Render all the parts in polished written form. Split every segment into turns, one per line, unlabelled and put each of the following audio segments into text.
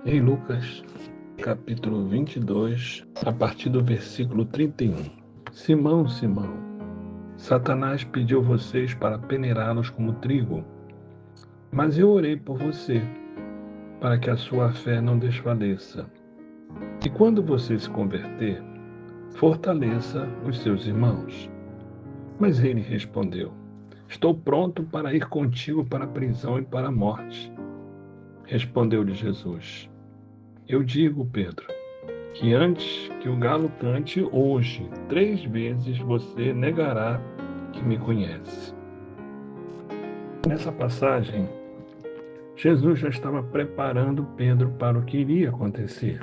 Em Lucas, capítulo 22, a partir do versículo 31. Simão, Simão, Satanás pediu vocês para peneirá-los como trigo, mas eu orei por você, para que a sua fé não desfaleça. E quando você se converter, fortaleça os seus irmãos. Mas ele respondeu: Estou pronto para ir contigo para a prisão e para a morte. Respondeu-lhe Jesus: Eu digo, Pedro, que antes que o galo cante hoje, 3 vezes você negará que me conhece. Nessa passagem, Jesus já estava preparando Pedro para o que iria acontecer.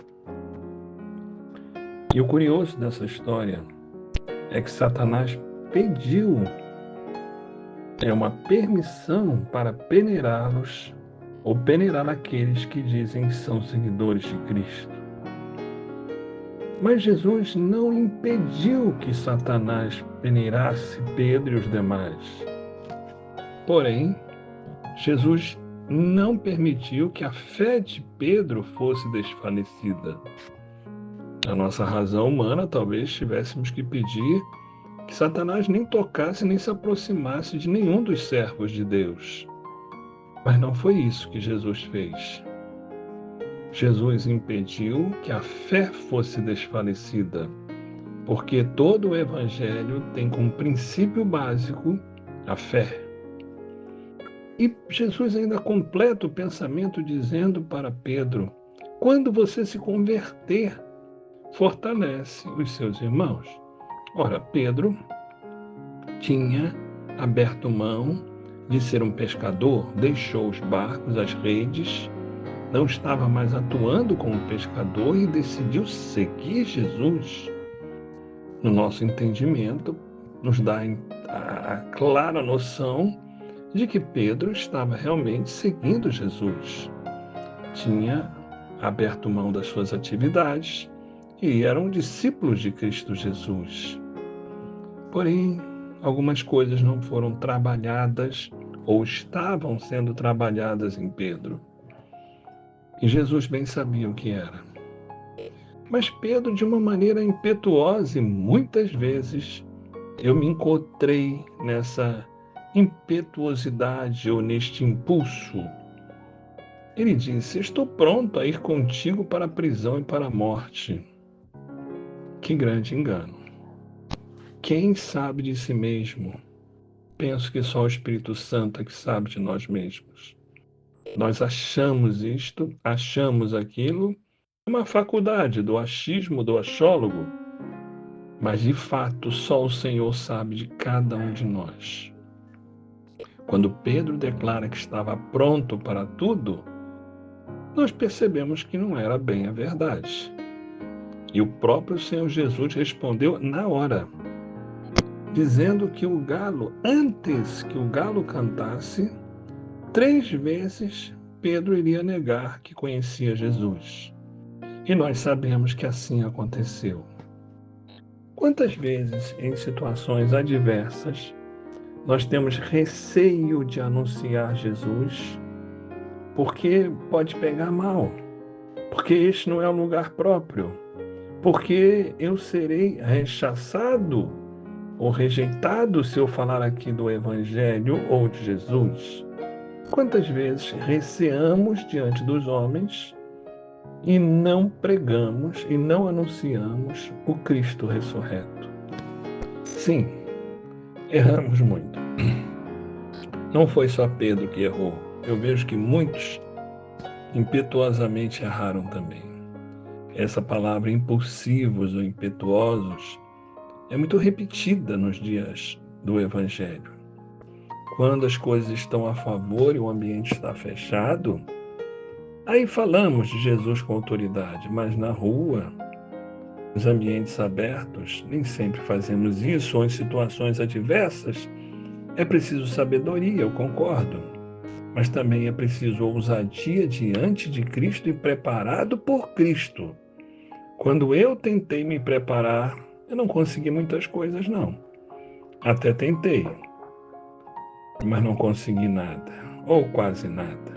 E o curioso dessa história é que Satanás pediu uma permissão para peneirá-los ou peneirar aqueles que dizem que são seguidores de Cristo. Mas Jesus não impediu que Satanás peneirasse Pedro e os demais. Porém, Jesus não permitiu que a fé de Pedro fosse desfalecida. A nossa razão humana, talvez tivéssemos que pedir que Satanás nem tocasse nem se aproximasse de nenhum dos servos de Deus. Mas não foi isso que Jesus fez. Jesus impediu que a fé fosse desfalecida, porque todo o Evangelho tem como princípio básico a fé. E Jesus ainda completa o pensamento dizendo para Pedro: quando você se converter, fortalece os seus irmãos. Ora, Pedro tinha aberto mão de ser um pescador, deixou os barcos, as redes, não estava mais atuando como pescador e decidiu seguir Jesus. No nosso entendimento, nos dá a clara noção de que Pedro estava realmente seguindo Jesus. Tinha aberto mão das suas atividades e eram discípulos de Cristo Jesus. Porém, algumas coisas não foram trabalhadas ou estavam sendo trabalhadas em Pedro. E Jesus bem sabia o que era. Mas Pedro, de uma maneira impetuosa, e muitas vezes eu me encontrei nessa impetuosidade ou neste impulso. Ele disse: Estou pronto a ir contigo para a prisão e para a morte. Que grande engano. Quem sabe de si mesmo? Penso que só o Espírito Santo é que sabe de nós mesmos. Nós achamos isto, achamos aquilo, uma faculdade do achismo, do achólogo, mas de fato só o Senhor sabe de cada um de nós. Quando Pedro declara que estava pronto para tudo, nós percebemos que não era bem a verdade. E o próprio Senhor Jesus respondeu na hora, dizendo que o galo, antes que o galo cantasse, 3 vezes Pedro iria negar que conhecia Jesus. E nós sabemos que assim aconteceu. Quantas vezes, em situações adversas, nós temos receio de anunciar Jesus, porque pode pegar mal, porque este não é o lugar próprio, porque eu serei rechaçado ou rejeitado se eu falar aqui do Evangelho ou de Jesus. Quantas vezes receamos diante dos homens e não pregamos e não anunciamos o Cristo ressurreto? Sim, erramos muito. Não foi só Pedro que errou. Eu vejo que muitos impetuosamente erraram também. Essa palavra impulsivos ou impetuosos é muito repetida nos dias do Evangelho. Quando as coisas estão a favor e o ambiente está fechado, aí falamos de Jesus com autoridade, mas na rua, nos ambientes abertos, nem sempre fazemos isso, ou em situações adversas, é preciso sabedoria, eu concordo, mas também é preciso ousadia diante de Cristo e preparado por Cristo. Quando eu tentei me preparar, eu não consegui muitas coisas, não. Até tentei, mas não consegui nada, ou quase nada.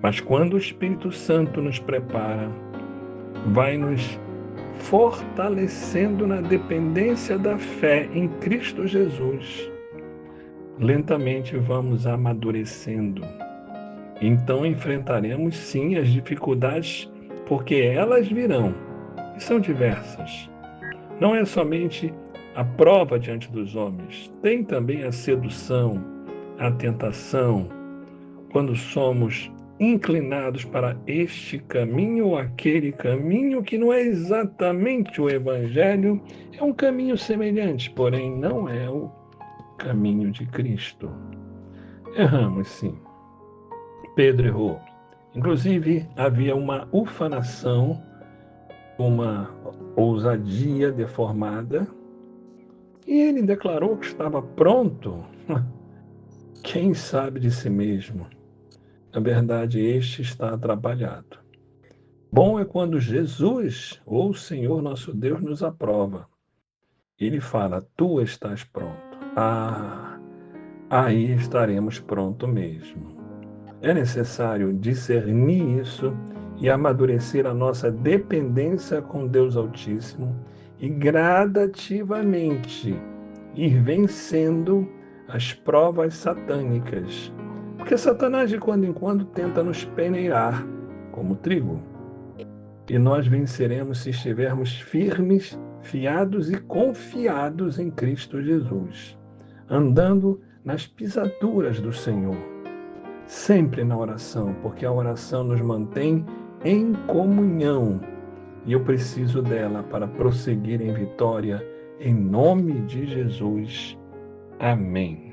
Mas quando o Espírito Santo nos prepara, vai nos fortalecendo na dependência da fé em Cristo Jesus, lentamente vamos amadurecendo. Então enfrentaremos sim as dificuldades, porque elas virão, e são diversas. Não é somente a prova diante dos homens, tem também a sedução, a tentação, quando somos inclinados para este caminho ou aquele caminho que não é exatamente o Evangelho, é um caminho semelhante, porém não é o caminho de Cristo. Erramos, sim. Pedro errou. Inclusive, havia uma ufanação, uma ousadia deformada, e ele declarou que estava pronto. Quem sabe de si mesmo? Na verdade, este está atrapalhado. Bom é quando Jesus, ou o Senhor nosso Deus, nos aprova. Ele fala: Tu estás pronto. Aí estaremos pronto mesmo. É necessário discernir isso e amadurecer a nossa dependência com Deus Altíssimo e gradativamente ir vencendo as provas satânicas. Porque Satanás de quando em quando tenta nos peneirar como trigo. E nós venceremos se estivermos firmes, fiados e confiados em Cristo Jesus, andando nas pisaduras do Senhor, sempre na oração, porque a oração nos mantém em comunhão e eu preciso dela para prosseguir em vitória, em nome de Jesus. Amém.